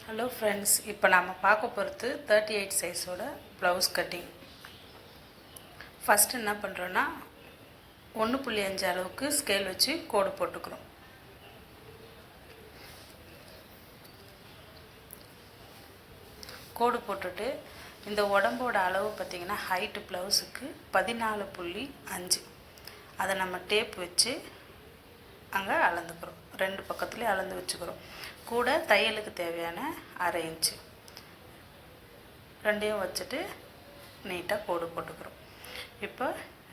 Hello friends, இப்போ நாம் பார்க்க போகிறது 38 சைஸோட ப்ளவுஸ் கட்டிங். ஃபஸ்ட்டு என்ன பண்ணுறோன்னா 1.5 அளவுக்கு ஸ்கேல் வச்சு கோடு போட்டுக்கிறோம். கோடு போட்டுட்டு இந்த உடம்போட அளவு பார்த்திங்கன்னா ஹைட்டு ப்ளவுஸுக்கு 14.5. அதை நம்ம டேப் வச்சு அங்கே அளந்துக்கிறோம். 2 பக்கத்துலேயும் அளந்து வச்சுக்கிறோம். கூட தையலுக்கு தேவையான 1/2 இன்ச்சு ரெண்டையும் வச்சுட்டு நீட்டாக கோடு போட்டுக்கிறோம். இப்போ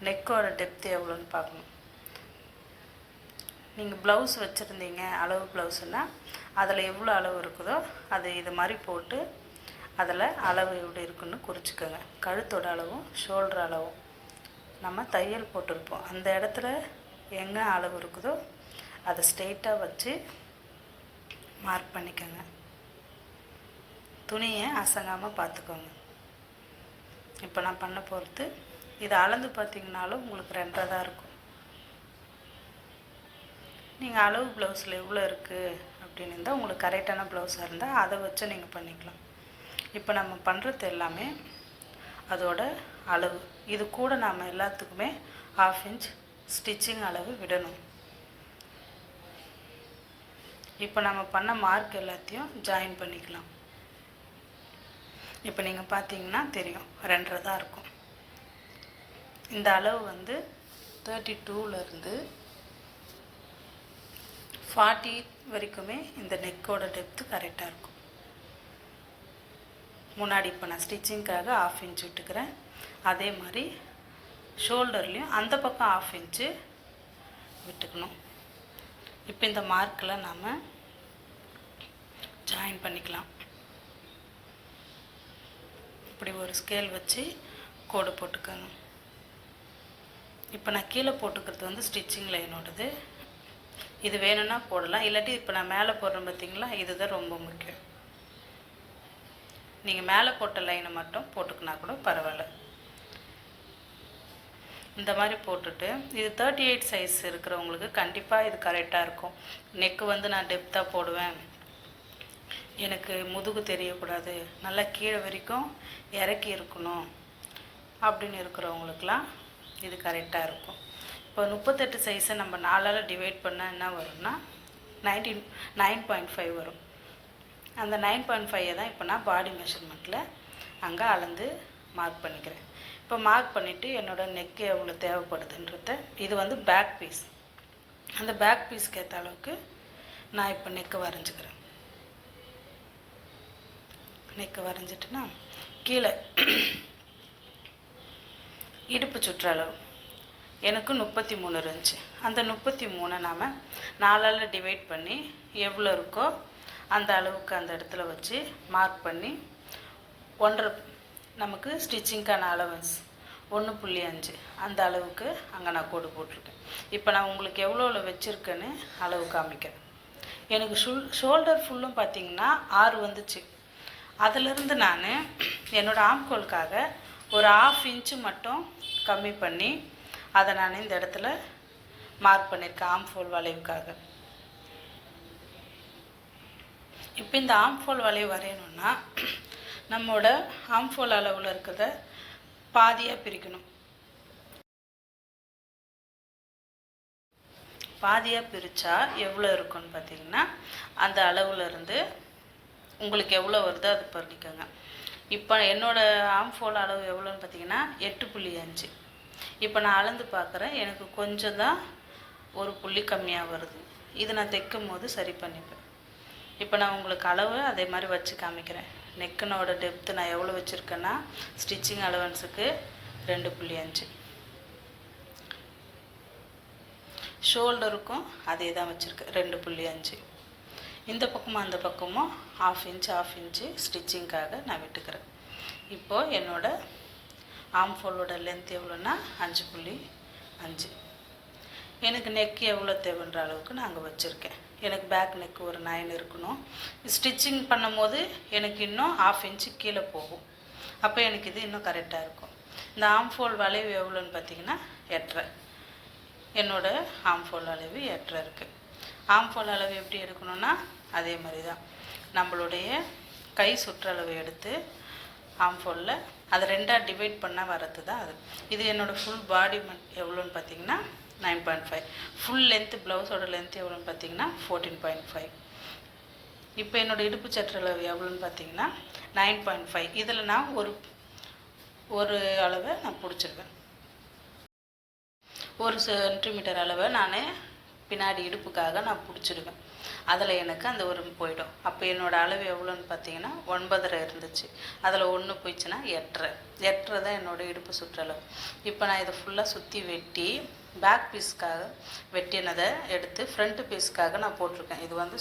நெக்கோட டெப்த் எவ்வளோன்னு பார்க்கணும். நீங்கள் ப்ளவுஸ் வச்சுருந்தீங்க, அளவு ப்ளவுஸுனால் அதில் எவ்வளோ அளவு இருக்குதோ அது இது மாதிரி போட்டு அதில் அளவு எப்படி இருக்குன்னு குறிச்சிக்கோங்க. கழுத்தோட அளவும் ஷோல்டர் அளவும் நம்ம தையல் போட்டிருப்போம். அந்த இடத்துல எங்கே அளவு இருக்குதோ அதை ஸ்ட்ரெயிட்டாக வச்சு மார்க் பண்ணிக்கோங்க. துணியை அசங்காமல் பார்த்துக்கோங்க. இப்போ நான் பண்ண போகிறது இதை அளந்து பார்த்திங்கனாலும் உங்களுக்கு 2 தான் இருக்கும். நீங்கள் அளவு ப்ளவுஸில் எவ்வளோ இருக்குது அப்படின்னு இருந்தால் உங்களுக்கு கரெக்டான ப்ளவுஸாக இருந்தால் அதை வச்சு நீங்கள் பண்ணிக்கலாம். இப்போ நம்ம பண்ணுறது எல்லாமே அதோட அளவு. இது கூட நாம் எல்லாத்துக்குமே 1/2 இன்ச் ஸ்டிச்சிங் அளவு விடணும். இப்போ நம்ம பண்ண மார்க் எல்லாத்தையும் ஜாயின் பண்ணிக்கலாம். இப்போ நீங்கள் பார்த்தீங்கன்னா தெரியும் 2 தான் இருக்கும். இந்த அளவு வந்து 32லேருந்து 40 வரைக்குமே இந்த நெக்கோட டெப்த்து கரெக்டாக இருக்கும். முன்னாடி இப்போ நான் ஸ்டிச்சிங்க்காக 1/2 இன்ச் விட்டுக்கிறேன். அதே மாதிரி ஷோல்டர்லேயும் அந்த பக்கம் 1/2 இன்ச்சு விட்டுக்கணும். இப்போ இந்த மார்க்கில் நாம் ஜாயின் பண்ணிக்கலாம். இப்படி ஒரு ஸ்கேல் வச்சு கோடு போட்டுக்கோங்க. இப்போ நான் கீழே போட்டுக்கிறது வந்து ஸ்டிச்சிங் லைனோடது. இது வேணும்னா போடலாம், இல்லாட்டி இப்போ நான் மேலே போடுறேன் பார்த்திங்களா, இதுதான் ரொம்ப முக்கியம். நீங்கள் மேலே போட்ட லைனை மட்டும் போட்டுக்கினா கூட பரவாயில்ல. இந்த மாதிரி போட்டுட்டு இது 38 சைஸ் இருக்கிறவங்களுக்கு கண்டிப்பாக இது கரெக்டாக இருக்கும். நெக்கு வந்து நான் டெப்த்தாக போடுவேன், எனக்கு முதுகு தெரியக்கூடாது, நல்லா கீழே வரைக்கும் இறக்கி இருக்கணும் அப்படின்னு இருக்கிறவங்களுக்கெலாம் இது கரெக்டாக இருக்கும். இப்போ 38 சைஸை நம்ம 4ஆல் டிவைட் பண்ணால் என்ன வரும்னா 9.5 வரும். அந்த 9.5 தான் இப்போ நான் பாடி மெஷர்மெண்ட்டில் அங்கே அளந்து மார்க் பண்ணிக்கிறேன். இப்போ மார்க் பண்ணிவிட்டு என்னோடய நெக்கு எவ்வளோ தேவைப்படுதுன்றத, இது வந்து பேக் பீஸ், அந்த பேக் பீஸ்க்கு ஏற்ற அளவுக்கு நான் இப்போ நெக்கு வரைஞ்சிக்கிறேன். நெக்கு வரைஞ்சிட்டுனா கீழே இடுப்பு சுற்றளவு எனக்கு 33 இருந்துச்சு. அந்த 33 நாம் 4ஆல் டிவைட் பண்ணி எவ்வளோ இருக்கோ அந்த அளவுக்கு அந்த இடத்துல வச்சு மார்க் பண்ணி 1.5 நமக்கு ஸ்டிச்சிங்க்கான அலவன்ஸ் 1.5 அந்த அளவுக்கு அங்கே நான் கோடு போட்டிருக்கேன். இப்போ நான் உங்களுக்கு எவ்வளோ வச்சுருக்கேன்னு அளவு காமிக்கிறேன். எனக்கு ஷோல்டர் ஃபுல்லும் பார்த்திங்கன்னா 6 வந்துச்சு. அதிலிருந்து நான் என்னோடய ஆம்கோலுக்காக ஒரு 1/2 இன்ச்சு மட்டும் கம்மி பண்ணி அதை நான் இந்த இடத்துல மார்க் பண்ணியிருக்கேன் ஆம்ஃபோல் வளைவுக்காக. இப்போ இந்த ஆம்ஃபோல் வளைவு வரையணுன்னா நம்மளோட ஆம்ஃபோல் அளவில் இருக்கிறத பாதியாக பிரிக்கணும். பாதியாக பிரித்தா எவ்வளோ இருக்குன்னு பார்த்திங்கன்னா அந்த அளவுலேருந்து உங்களுக்கு எவ்வளோ வருதோ அது பண்ணிக்கோங்க. இப்போ என்னோடய ஆம்ஃபோல் அளவு எவ்வளோன்னு பார்த்தீங்கன்னா 8.5. இப்போ நான் அளந்து பார்க்குறேன், எனக்கு கொஞ்சம் தான் ஒரு புள்ளி கம்மியாக வருது. இது நான் தைக்கும் போது சரி பண்ணிப்பேன். இப்போ நான் உங்களுக்கு அளவு அதே மாதிரி வச்சு காமிக்கிறேன். நெக்கனோட டெப்த்து நான் எவ்வளோ வச்சுருக்கேன்னா ஸ்டிச்சிங் அலவன்ஸுக்கு 2.5, ஷோல்டருக்கும் அதே தான் வச்சுருக்கேன் 2.5. இந்த பக்கமும் அந்த பக்கமும் 1/2 இன்ச்சு ஸ்டிச்சிங்க்காக நான் விட்டுக்கிறேன். இப்போது என்னோடய ஆம்ஃபோலோட லென்த் எவ்வளோன்னா 5.5. எனக்கு நெக்கு எவ்வளோ தேவைன்ற அளவுக்கு நான் அங்கே வச்சுருக்கேன். எனக்கு பேக் நெக்கு ஒரு 9 இருக்கணும். ஸ்டிச்சிங் பண்ணும் போது எனக்கு இன்னும் 1/2 இன்ச்சு கீழே போகும். அப்போ எனக்கு இது இன்னும் கரெக்டாக இருக்கும். இந்த ஆம்ஃபோல் வளைவு எவ்வளோன்னு பார்த்திங்கன்னா 8.5. என்னோடய ஆம்ஃபோல் அளவு 8.5 இருக்குது. ஆம்ஃபோல் அளவு எப்படி எடுக்கணும்னா அதே மாதிரி தான் நம்மளுடைய கை சுற்றளவு எடுத்து ஆம்ஃபோலில் அதை 2ஆக டிவைட் பண்ணால் வரது தான் அது. இது என்னோடய ஃபுல் பாடி எவ்வளோன்னு பார்த்தீங்கன்னா 9.5. ஃபுல் லென்த்து ப்ளவுஸோட லென்த் எவ்வளோன்னு பார்த்தீங்கன்னா 14.5. இப்போ என்னோடய இடுப்பு சற்றளவு எவ்வளோன்னு பார்த்தீங்கன்னா 9.5. இதில் நான் ஒரு அளவை நான் பிடிச்சிருவேன். 1 சென்டிமீட்டர் அளவை நான் பின்னாடி இடுப்புக்காக நான் பிடிச்சிடுவேன். அதில் எனக்கு அந்த ஒரு போயிடும். அப்போ என்னோடய அளவு எவ்வளோன்னு பார்த்தீங்கன்னா 9.5 இருந்துச்சு. அதில் 1 போயிடுச்சுன்னா 8.5 தான் என்னோடய இடுப்பு சுற்றளவு. இப்போ நான் இதை ஃபுல்லாக சுற்றி வெட்டி பேக் பீஸ்க்காக வெட்டினதை எடுத்து ஃப்ரண்ட்டு பீஸ்க்காக நான் போட்டிருக்கேன். இது வந்து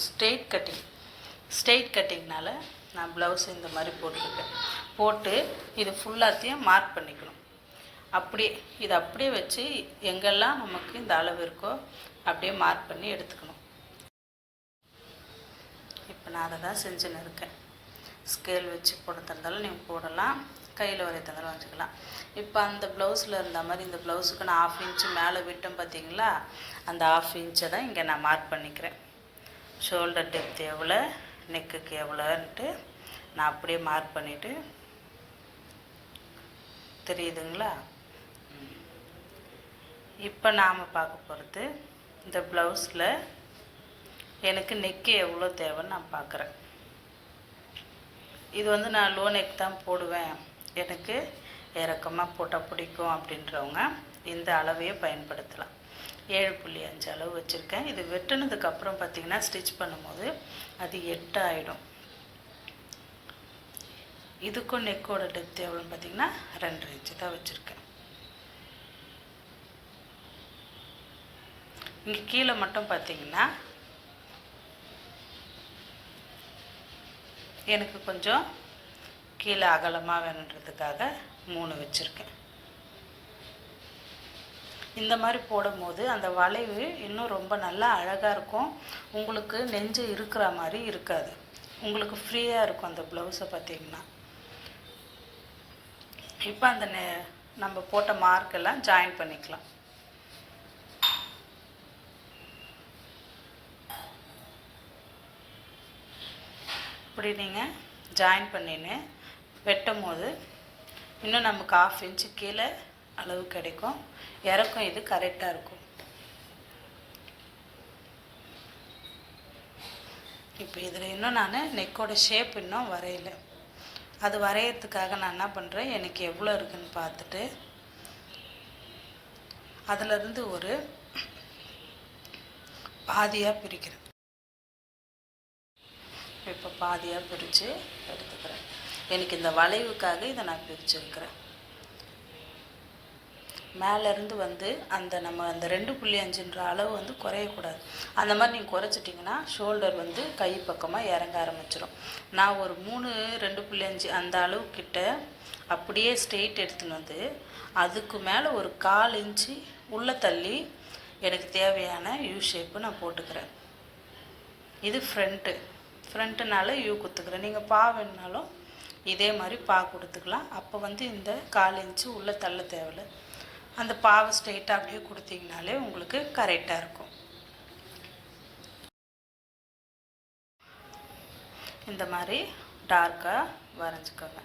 ஸ்ட்ரெயிட் கட்டிங்னால நான் ப்ளவுஸ் இந்த மாதிரி போட்டிருக்கேன். போட்டு இது ஃபுல்லாத்தையும் மார்க் பண்ணிக்கணும். இதை அப்படியே வச்சு எங்கெல்லாம் நமக்கு இந்த அளவு இருக்கோ அப்படியே மார்க் பண்ணி எடுத்துக்கணும். இப்போ நான் அதை தான் செஞ்சுன்னு இருக்கேன். ஸ்கேல் வச்சு போட தந்தாலும் நீங்கள் போடலாம், கையில் வரைய தந்தாலும் வச்சுக்கலாம். இப்போ அந்த ப்ளவுஸில் இருந்த மாதிரி இந்த ப்ளவுஸுக்கு நான் 1/2 இன்ச்சு மேலே விட்டோம் பார்த்தீங்களா, அந்த 1/2 இன்ச்சை தான் இங்கே நான் மார்க் பண்ணிக்கிறேன். ஷோல்டர் டெப்த் எவ்வளோ, நெக்குக்கு எவ்வளோன்ட்டு நான் அப்படியே மார்க் பண்ணிவிட்டு, தெரியுதுங்களா? இப்போ நாம் பார்க்க போகிறது இந்த ப்ளவுஸில் எனக்கு நெக்கு எவ்வளோ தேவைன்னு நான் பார்க்குறேன். இது வந்து நான் லோ நெக் தான் போடுவேன், எனக்கு இறக்கமாக போட்டால் பிடிக்கும் அப்படின்றவங்க இந்த அளவையே பயன்படுத்தலாம். 7.5 அளவு வச்சுருக்கேன். இது வெட்டினதுக்கப்புறம் பார்த்திங்கன்னா ஸ்டிச் பண்ணும்போது அது 8 ஆகிடும். இதுக்கும் நெக்கோட டெப்த் எவ்வளோன்னு பார்த்திங்கன்னா 2 இன்ச்சு தான் வச்சுருக்கேன். இங்கே கீழே மட்டும் பார்த்திங்கன்னா எனக்கு கொஞ்சம் கீழே அகலமாக வேணுன்றதுக்காக 3 வச்சுருக்கேன். இந்த மாதிரி போடும்போது அந்த வளைவு இன்னும் ரொம்ப நல்லா அழகாக இருக்கும். உங்களுக்கு நெஞ்சு இருக்கிற மாதிரி இருக்காது, உங்களுக்கு ஃப்ரீயாக இருக்கும் அந்த ப்ளவுஸை பார்த்திங்கன்னா. இப்போ அந்த நம்ம போட்ட மார்க்கெல்லாம் ஜாயின் பண்ணிக்கலாம். இப்படி நீங்கள் ஜாயின் பண்ணின்னு வெட்டும் போது இன்னும் நமக்கு 1/2 இன்ச்சு கீழே அளவு கிடைக்கும். இறக்கம் இது கரெக்டாக இருக்கும். இப்போ இதில் இன்னும் நான் நெக்கோட ஷேப் இன்னும் வரையலை. அது வரைகிறதுக்காக நான் என்ன பண்ணுறேன், எனக்கு எவ்வளோ இருக்குதுன்னு பார்த்துட்டு அதிலிருந்து ஒரு பாதியாக பிரிக்கிறேன். இப்போ பாதியாக பிரித்து எடுத்துக்கிறேன். எனக்கு இந்த வளைவுக்காக இதை நான் பிரிச்சுருக்கிறேன். மேலேருந்து வந்து நம்ம அந்த 2.5ன்ற அளவு வந்து குறையக்கூடாது. அந்த மாதிரி நீங்கள் குறைச்சிட்டிங்கன்னா ஷோல்டர் வந்து கை பக்கமாக இறங்க ஆரம்பிச்சிடும். நான் ஒரு 2.5 அந்த அளவுக்கிட்ட அப்படியே ஸ்ட்ரெயிட் எடுத்துன்னு வந்து அதுக்கு மேலே ஒரு 1/4 இன்ச்சு உள்ளே தள்ளி எனக்கு தேவையான யூ ஷேப்பு நான் போட்டுக்கிறேன். இது ஃப்ரண்ட்டுனால யூ கொடுத்துக்கிறேன். நீங்கள் பா வேணுனாலும் இதே மாதிரி பா கொடுத்துக்கலாம். அப்போ வந்து இந்த 1/4 இன்ச்சு உள்ளே தள்ள தேவையில்லை. அந்த பாவை ஸ்ட்ரெயிட்டாக அப்படியே கொடுத்தீங்கனாலே உங்களுக்கு கரெக்டாக இருக்கும். இந்த மாதிரி டார்க்காக வரைஞ்சிக்கோங்க.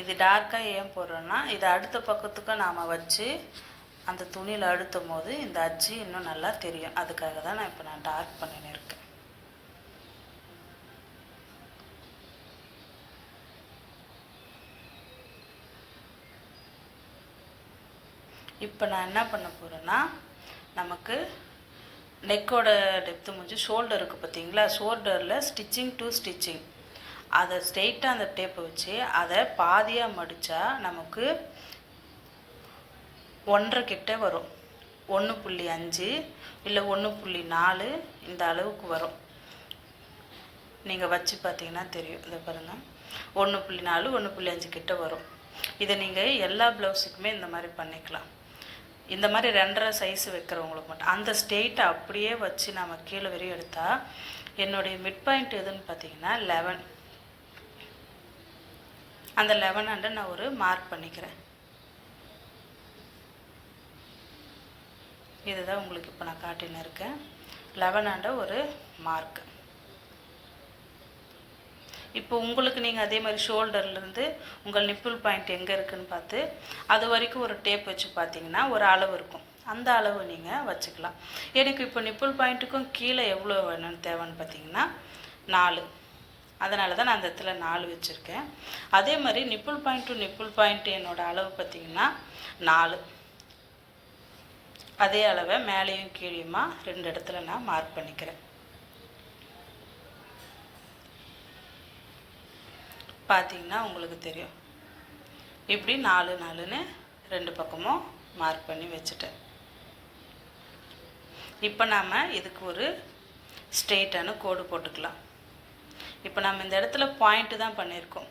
இது டார்க்காக ஏன் போடுறோன்னா, இது அடுத்த பக்கத்துக்கும் நாம் வச்சு அந்த துணியில் அழுத்தும் போது இந்த அச்சு இன்னும் நல்லா தெரியும். அதுக்காக தான் நான் இப்போ டார்க் பண்ணின்னு இருக்கேன். இப்போ நான் என்ன பண்ண போகிறேன்னா, நமக்கு நெக்கோட டெப்த்து முடிஞ்சு ஷோல்டருக்கு பார்த்தீங்களா, ஷோல்டரில் ஸ்டிச்சிங் டு ஸ்டிச்சிங் அதை ஸ்ட்ரெயிட்டாக அந்த டேப்பை வச்சு அதை பாதியாக மடித்தா நமக்கு 1.5 கிட்ட வரும். 1.5 இல்லை 1.4 இந்த அளவுக்கு வரும். நீங்கள் வச்சு பார்த்தீங்கன்னா தெரியும். இதை பாருங்கள், 1.4 1.5 கிட்ட வரும். இதை நீங்கள் எல்லா ப்ளவுஸுக்குமே இந்த மாதிரி பண்ணிக்கலாம். இந்த மாதிரி 2.5 சைஸ் வைக்கிறவங்களுக்கு மட்டும் அந்த ஸ்ட்ரெயிட்டை அப்படியே வச்சு நம்ம கீழே வரையும் எடுத்தால் என்னுடைய மிட் பாயிண்ட் எதுன்னு பார்த்தீங்கன்னா 11. அந்த 11 நான் ஒரு மார்க் பண்ணிக்கிறேன். இதுதான் உங்களுக்கு இப்போ நான் காட்டின்னு இருக்கேன். 11 ஒரு மார்க். இப்போ உங்களுக்கு நீங்கள் அதே மாதிரி ஷோல்டர்லேருந்து உங்கள் நிப்பிள் பாயிண்ட் எங்கே இருக்குதுன்னு பார்த்து அது வரைக்கும் ஒரு டேப் வச்சு பார்த்தீங்கன்னா ஒரு அளவு இருக்கும், அந்த அளவு நீங்கள் வச்சுக்கலாம். எனக்கு இப்போ நிப்பிள் பாயிண்ட்டுக்கும் கீழே எவ்வளோ வேணும்னு தேவைன்னு பார்த்தீங்கன்னா 4. அதனால தான் நான் அந்த இடத்துல 4 வச்சுருக்கேன். அதே மாதிரி nibble point to nibble point என்னோடய அளவு பார்த்திங்கன்னா 4. அதே அளவை மேலேயும் கீழேயுமா 2 இடத்துல நான் மார்க் பண்ணிக்கிறேன். பார்த்தீங்கன்னா உங்களுக்கு தெரியும், இப்படி 4 4ன்னு 2 பக்கமும் மார்க் பண்ணி வச்சுட்டேன். இப்போ நாம் இதுக்கு ஒரு ஸ்ட்ரெயிட்டான கோடு போட்டுக்கலாம். இப்போ நம்ம இந்த இடத்துல பாயிண்ட்டு தான் பண்ணியிருக்கோம்.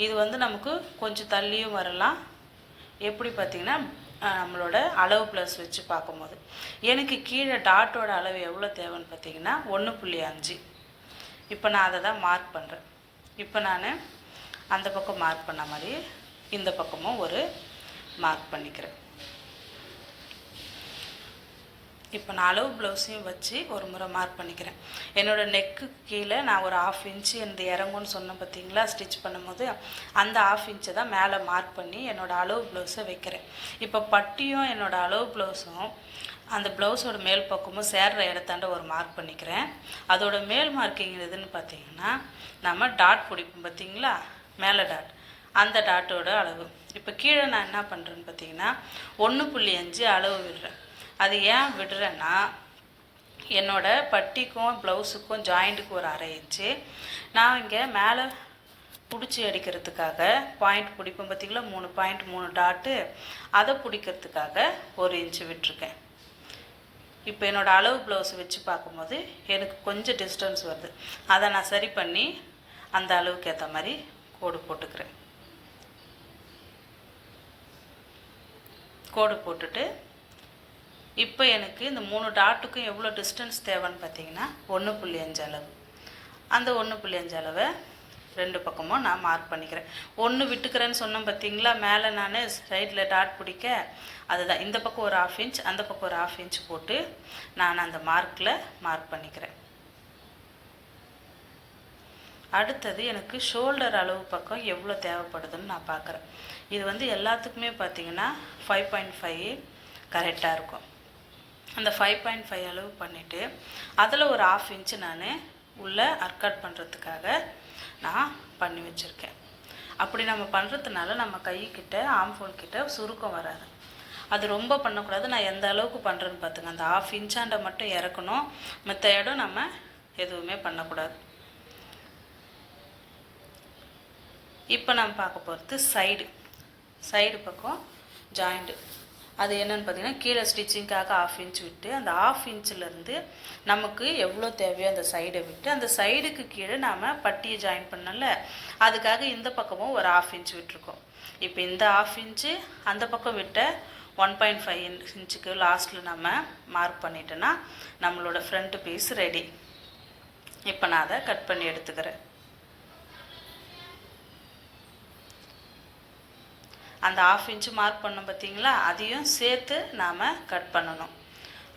இது வந்து நமக்கு கொஞ்சம் தள்ளியும் வரலாம். எப்படி பார்த்திங்கன்னா நம்மளோட அளவு ப்ளஸ் வச்சு பார்க்கும்போது எனக்கு கீழே டாட்டோட அளவு எவ்வளோ தேவைன்னு பார்த்திங்கன்னா 1.5. இப்போ நான் அதை தான் மார்க் பண்ணுறேன். இப்போ நான் அந்த பக்கம் மார்க் பண்ண மாதிரி இந்த பக்கமும் ஒரு மார்க் பண்ணிக்கிறேன். இப்போ நான் அளவு ப்ளவுஸையும் வச்சு ஒரு முறை மார்க் பண்ணிக்கிறேன். என்னோடய நெக்கு கீழே நான் ஒரு 1/2 இன்ச்சு இந்த இறங்குன்னு சொன்னேன் பார்த்தீங்களா, ஸ்டிச் பண்ணும்போது அந்த 1/2 இன்ச்சை தான் மேலே மார்க் பண்ணி என்னோடய அளவு ப்ளவுஸை வைக்கிறேன். இப்போ பட்டியும் என்னோடய அளவு ப்ளவுஸும் அந்த ப்ளவுஸோட மேல் பக்கமும் சேர்ற இடத்தாண்ட ஒரு மார்க் பண்ணிக்கிறேன். அதோட மேல் மார்க்கிங் எதுன்னு பார்த்தீங்கன்னா நம்ம டாட் பிடிப்போம் பார்த்தீங்களா, மேலே டாட், அந்த டாட்டோட அளவு. இப்போ கீழே நான் என்ன பண்ணுறேன்னு பார்த்தீங்கன்னா 1.5 அளவு விடுறேன். அது ஏன் விடுறேன்னா என்னோடய பட்டிக்கும் ப்ளவுஸுக்கும் ஜாயிண்ட்டுக்கு ஒரு 1/2 இன்ச்சு நான் இங்கே மேலே பிடிச்சி அடிக்கிறதுக்காக பாயிண்ட் பிடிப்போம் பார்த்திங்களா, 3 பாயிண்ட் 3 டாட்டு, அதை பிடிக்கிறதுக்காக 1 இன்ச்சு விட்டுருக்கேன். இப்போ என்னோடய அளவு ப்ளவுஸ் வச்சு பார்க்கும்போது எனக்கு கொஞ்சம் டிஸ்டன்ஸ் வருது. அதை நான் சரி பண்ணி அந்த அளவுக்கு ஏற்ற மாதிரி கோடு போட்டுக்கிறேன். கோடு போட்டுட்டு இப்போ எனக்கு இந்த 3 டாட்டுக்கும் எவ்வளோ டிஸ்டன்ஸ் தேவைன்னு பார்த்தீங்கன்னா 1.5 அளவு. அந்த 1.5 அளவை 2 பக்கமும் நான் மார்க் பண்ணிக்கிறேன். 1 விட்டுக்கிறேன்னு சொன்னேன் பார்த்தீங்களா, மேலே நான் சைடில் டாட் பிடிக்க, அதுதான் இந்த பக்கம் ஒரு 1/2 இன்ச் அந்த பக்கம் ஒரு 1/2 இன்ச் போட்டு நான் அந்த மார்க்கில் மார்க் பண்ணிக்கிறேன். அடுத்தது எனக்கு ஷோல்டர் அளவு பக்கம் எவ்வளோ தேவைப்படுதுன்னு நான் பார்க்குறேன். இது வந்து எல்லாத்துக்குமே பார்த்திங்கன்னா 5.5 கரெக்டாக இருக்கும். அந்த 5.5 அளவு பண்ணிவிட்டு அதில் ஒரு 1/2 இன்ச்சு நான் உள்ளே அர்கட் பண்ணுறதுக்காக நான் பண்ணி வச்சுருக்கேன். அப்படி நம்ம பண்ணுறதுனால நம்ம கைக்கிட்ட ஆம்ஃபோல் கிட்ட சுருக்கம் வராது. அது ரொம்ப பண்ணக்கூடாது. நான் எந்த அளவுக்கு பண்ணுறேன்னு பார்த்துங்க, அந்த 1/2 இன்ச்சாண்ட மட்டும் இறக்கணும், மற்ற இடம் நம்ம எதுவுமே பண்ணக்கூடாது. இப்போ நம்ம பார்க்க போகிறது சைடு பக்கம் ஜாயிண்ட்டு. அது என்னென்னு பார்த்தீங்கன்னா கீழே ஸ்டிச்சிங்காக 1/2 இன்ச் விட்டு அந்த 1/2 இன்ச்சிலேருந்து நமக்கு எவ்வளோ தேவையோ அந்த சைடை விட்டு அந்த சைடுக்கு கீழே நாம் பட்டியை ஜாயின் பண்ணல, அதுக்காக இந்த பக்கமும் ஒரு 1/2 இன்ச் விட்டுருக்கோம். இப்போ இந்த 1/2 இன்ச்சு அந்த பக்கம் விட்ட 1.5 இன்ச்சுக்கு லாஸ்ட்டில் நம்ம மார்க் பண்ணிட்டோன்னா நம்மளோட ஃப்ரண்ட் பீஸ் ரெடி. இப்போ நான் அதை கட் பண்ணி எடுத்துக்கிறேன். அந்த 1/2 இன்ச்சு மார்க் பண்ணோம் பார்த்தீங்களா, அதையும் சேர்த்து நாம் கட் பண்ணணும்.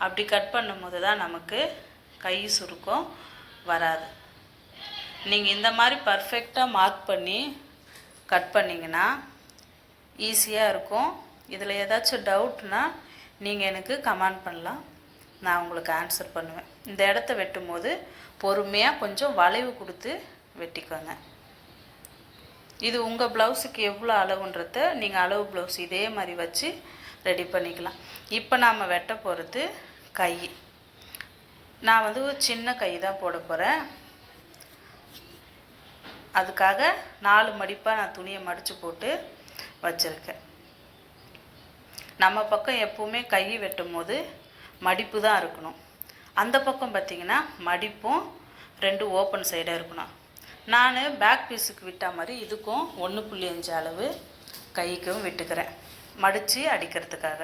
அப்படி கட் பண்ணும்போது தான் நமக்கு கை சுருக்கம் வராது. நீங்கள் இந்த மாதிரி பர்ஃபெக்டாக மார்க் பண்ணி கட் பண்ணிங்கன்னா ஈஸியாக இருக்கும். இதில் ஏதாச்சும் டவுட்னா நீங்கள் எனக்கு கமெண்ட் பண்ணலாம், நான் உங்களுக்கு ஆன்சர் பண்ணுவேன். இந்த இடத்த வெட்டும் போது பொறுமையாக கொஞ்சம் வளைவு கொடுத்து வெட்டிக்கோங்க. இது உங்கள் ப்ளவுஸுக்கு எவ்வளோ அளவுன்றத நீங்கள் அளவு ப்ளவுஸ் இதே மாதிரி வச்சு ரெடி பண்ணிக்கலாம். இப்போ நாம் வெட்ட போகிறது கை. நான் வந்து ஒரு சின்ன கை தான் போட போகிறேன். அதுக்காக 4 மடிப்பாக நான் துணியை மடித்து போட்டு வச்சுருக்கேன். நம்ம பக்கம் எப்போவுமே கை வெட்டும் போது மடிப்பு தான் இருக்கணும். அந்த பக்கம் பார்த்திங்கன்னா மடிப்பும் 2 ஓப்பன் சைடாக இருக்கணும். நான் பேக் பீஸுக்கு விட்ட மாதிரி இதுக்கும் 1.5 அளவு கைக்கும் விட்டுக்கிறேன், மடித்து அடிக்கிறதுக்காக.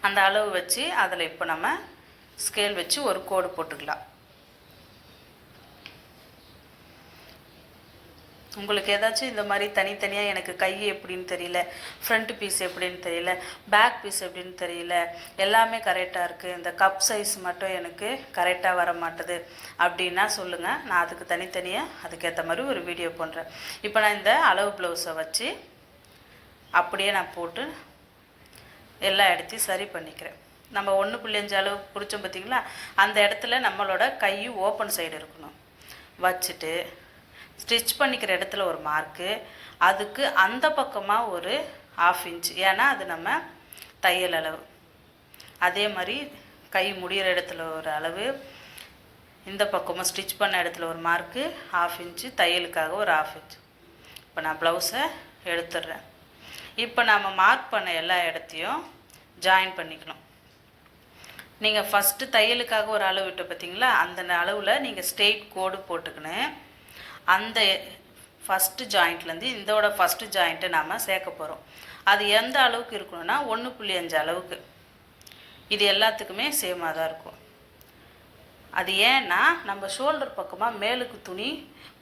அந்த அளவு வச்சு அதில் இப்போ நம்ம ஸ்கேல் வச்சு ஒரு கோடு போட்டுக்கலாம். உங்களுக்கு ஏதாச்சும் இந்த மாதிரி தனித்தனியாக எனக்கு கை எப்படின்னு தெரியல, ஃப்ரண்ட் பீஸ் எப்படின்னு தெரியல, பேக் பீஸ் எப்படின்னு தெரியல, எல்லாமே கரெக்டாக இருக்குது, இந்த கப் சைஸ் மட்டும் எனக்கு கரெக்டாக வர மாட்டுது அப்படின்னா சொல்லுங்கள். நான் அதுக்கு தனித்தனியாக அதுக்கேற்ற மாதிரி ஒரு வீடியோ பண்ணுறேன். இப்போ நான் இந்த அளவு ப்ளவுஸை வச்சு அப்படியே நான் போட்டு எல்லா இடத்தையும் சரி பண்ணிக்கிறேன். நம்ம 1.5 அளவு பிடிச்சோம் பார்த்திங்களா, அந்த இடத்துல நம்மளோட கை ஓப்பன் சைடு இருக்கணும். வச்சுட்டு ஸ்டிச் பண்ணிக்கிற இடத்துல ஒரு மார்க்கு, அதுக்கு அந்த பக்கமாக ஒரு 1/2 இன்ச், ஏன்னா அது நம்ம தையல் அளவு. அதே மாதிரி கை முடிகிற இடத்துல ஒரு அளவு, இந்த பக்கமாக ஸ்டிச் பண்ண இடத்துல ஒரு மார்க்கு 1/2 இன்ச்சு, தையலுக்காக ஒரு 1/2 இன்ச். இப்போ நான் ப்ளவுஸை எடுத்துடுறேன். இப்போ நம்ம மார்க் பண்ண எல்லா இடத்தையும் ஜாயின் பண்ணிக்கணும். நீங்கள் ஃபஸ்ட்டு தையலுக்காக ஒரு அளவு விட்டு பார்த்தீங்களா, அந்த அளவில் நீங்கள் ஸ்ட்ரெயிட் கோடு போட்டுக்கின்னு அந்த ஃபஸ்ட்டு ஜாயிண்ட்லேருந்து இதோட ஃபஸ்ட்டு ஜாயிண்ட்டை நாம் சேர்க்க போகிறோம். அது எந்த அளவுக்கு இருக்கணும்னா 1.5 அளவுக்கு. இது எல்லாத்துக்குமே சேமாக தான் இருக்கும். அது ஏன்னா நம்ம ஷோல்டர் பக்கமாக மேலுக்கு துணி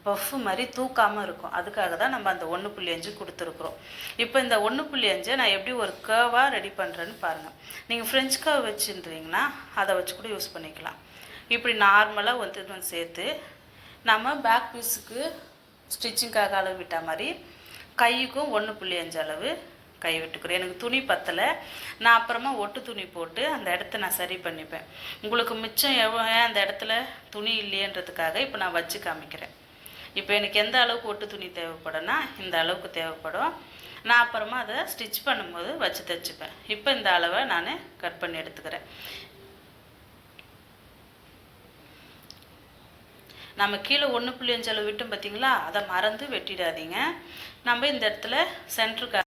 பஃப்பு மாதிரி தூக்காமல் இருக்கும். அதுக்காக தான் நம்ம அந்த 1.5 கொடுத்துருக்குறோம். இப்போ இந்த 1.5 நான் எப்படி ஒரு கர்வாக ரெடி பண்ணுறேன்னு பாருங்கள். நீங்கள் ஃப்ரெஞ்ச் கர்வ் வச்சுருந்தீங்கன்னா அதை வச்சு கூட யூஸ் பண்ணிக்கலாம். இப்படி நார்மலாக வந்து சேர்த்து நம்ம பேக் பீஸுக்கு ஸ்டிச்சிங்காக அளவு விட்ட மாதிரி கைக்கும் 1.5 அளவு கை விட்டுக்கிறேன். எனக்கு துணி பத்தலை, நான் அப்புறமா ஒட்டு துணி போட்டு அந்த இடத்த நான் சரி பண்ணிப்பேன். உங்களுக்கு மிச்சம் அந்த இடத்துல துணி இல்லையன்றதுக்காக இப்போ நான் வச்சு காமிக்கிறேன். இப்போ எனக்கு எந்த அளவுக்கு ஒட்டு துணி தேவைப்படும்னா இந்த அளவுக்கு தேவைப்படும். நான் அப்புறமா அதை ஸ்டிச் பண்ணும்போது வச்சு தைச்சிப்பேன். இப்போ இந்த அளவை நான் கட் பண்ணி எடுத்துக்கிறேன். நம்ம கீழே 1.5 அளவு விட்டோம் பார்த்தீங்களா, அதை மறந்து வெட்டிடாதீங்க. நம்ம இந்த இடத்துல சென்டருக்கு